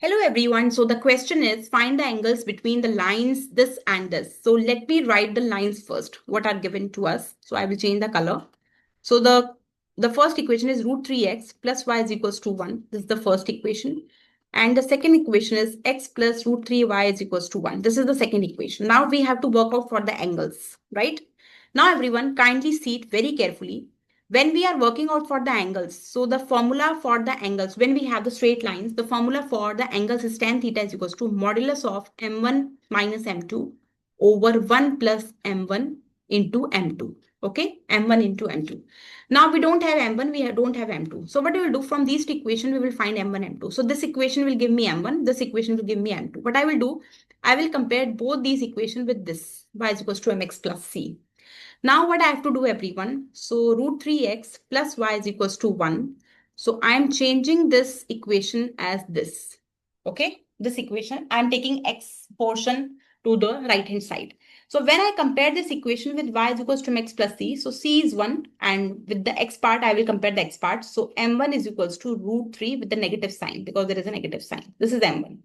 Hello everyone. So the question is find the angles between the lines this and this. So let me write the lines first. What are given to us? So I will change the color. So the first equation is root 3x plus y is equals to 1. This is the first equation. And the second equation is x plus root 3y is equals to 1. This is the second equation. Now we have to work out for the angles, right? Now everyone kindly see it very carefully when we are working out for the angles. So the formula for the angles, when we have the straight lines, the formula for the angles is tan theta is equals to modulus of m1 minus m2 over 1 plus m1 into m2. Okay, m1 into m2. Now we don't have m1, we don't have m2. So what we will do from these two equations, we will find m1, m2. So this equation will give me m1, this equation will give me m2. What I will do, I will compare both these equations with this, y is equals to mx plus c. Now what I have to do everyone, so root 3x plus y is equals to 1. So I am changing this equation as this. Okay, this equation, I am taking x portion to the right hand side. So when I compare this equation with y is equals to mx plus c, so c is 1 and with the x part, I will compare the x part. So m1 is equals to root 3 with the negative sign because there is a negative sign. This is m1.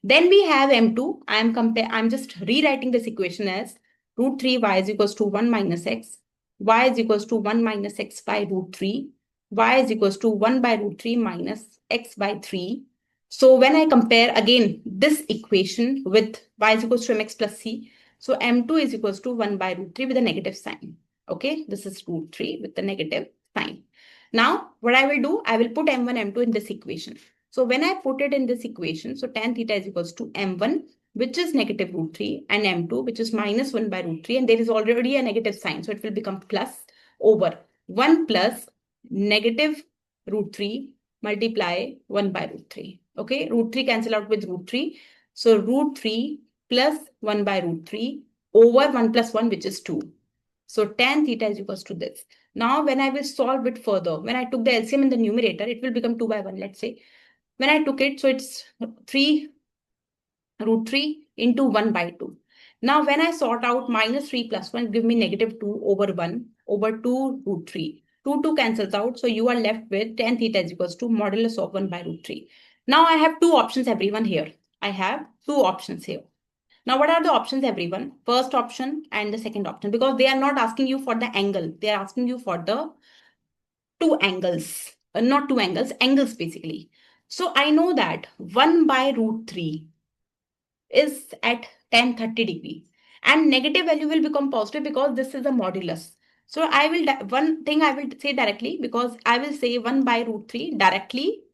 Then we have m2. I'm just rewriting this equation as root 3y is equals to 1 minus x. Y is equals to 1 minus x by root 3. Y is equals to 1 by root 3 minus x by 3. So when I compare again this equation with y is equals to mx plus c, so m2 is equals to 1 by root 3 with a negative sign. Okay, this is root 3 with the negative sign. Now what I will do, I will put m1, m2 in this equation. So when I put it in this equation, so tan theta is equals to m1, which is negative root 3, and m2, which is minus 1 by root 3, and there is already a negative sign, so it will become plus over 1 plus negative root 3 multiply 1 by root 3. Okay, root 3 cancel out with root 3. So root 3 plus 1 by root 3 over 1 plus 1, which is 2. So tan theta is equals to this. Now when I will solve it further, when I took the LCM in the numerator, it will become 2 by 1, let's say. When I took it, so it's 3 root 3 into 1 by 2. Now when I sort out minus 3 plus 1, give me negative 2 over 1 over 2 root 3. 2 cancels out. So you are left with tan theta is equals to modulus of 1 by root 3. Now I have two options everyone here. I have two options here. Now what are the options everyone? First option and the second option, because they are not asking you for the angle. They are asking you for the two angles. Not two angles, angles basically. So I know that 1 by root 3 is at tan 30 degree and negative value will become positive because this is a modulus. So I will, one thing I will say directly, because I will say 1 by root 3 directly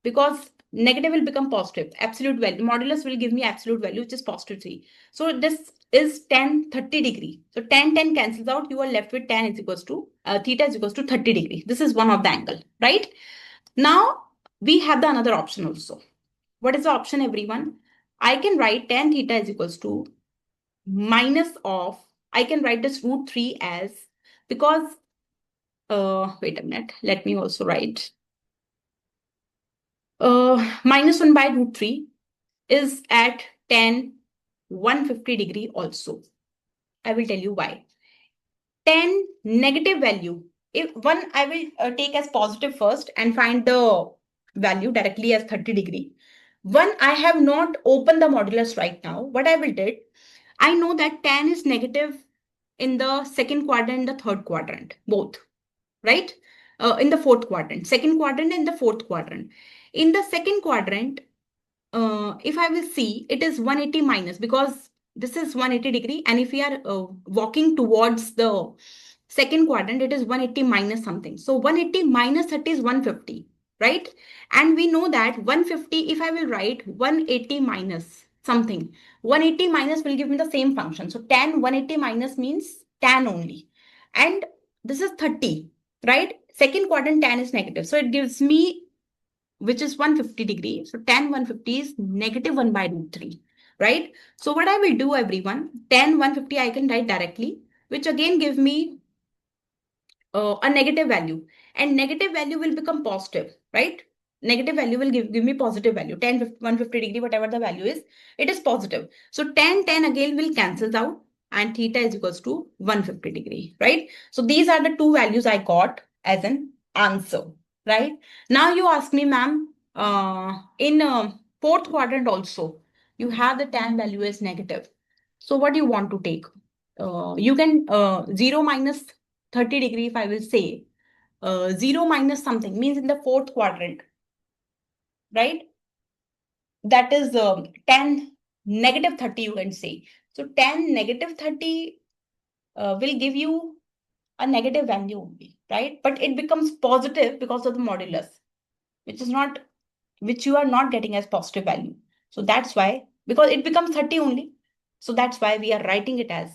because negative will become positive. Absolute value, modulus will give me absolute value, which is positive 3. So this is tan 30 degree. So tan cancels out. You are left with tan is equals to, theta is equals to 30 degree. This is one of the angle, right? Now we have the another option also. What is the option everyone? I can write tan theta is equals to minus of, I can write this root 3 as, because, wait a minute, let me also write, minus 1 by root 3 is at tan 150 degree also. I will tell you why. Tan negative value, if one I will take as positive first and find the value directly as 30 degree. One, I have not opened the modulus right now. What I will do, I know that tan is negative in the second quadrant and the third quadrant, both, right? In the fourth quadrant, second quadrant and the fourth quadrant. In the second quadrant, if I will see, it is 180 minus because this is 180 degree. And if we are walking towards the second quadrant, it is 180 minus something. So 180 minus 30 is 150, right? And we know that 150, if I will write 180 minus something, 180 minus will give me the same function. So tan 180 minus means tan only. And this is 30, right? Second quadrant tan is negative. So it gives me, which is 150 degree. So tan 150 is negative 1 by root 3, right? So what I will do everyone, tan 150 I can write directly, which again give me a negative value, and negative value will become positive, right? Negative value will give me positive value, 150 degree, whatever the value is, it is positive. So tan again will cancel out and theta is equals to 150 degree, right? So these are the two values I got as an answer, right? Now you ask me, ma'am, in fourth quadrant also, you have the tan value is negative. So what do you want to take? You can 0 minus 30 degree, if I will say 0 minus something means in the fourth quadrant, right? That is tan negative 30, you can say. So tan negative 30 will give you a negative value only, right? But it becomes positive because of the modulus, which is not, which you are not getting as positive value. So that's why, because it becomes 30 only. So that's why we are writing it as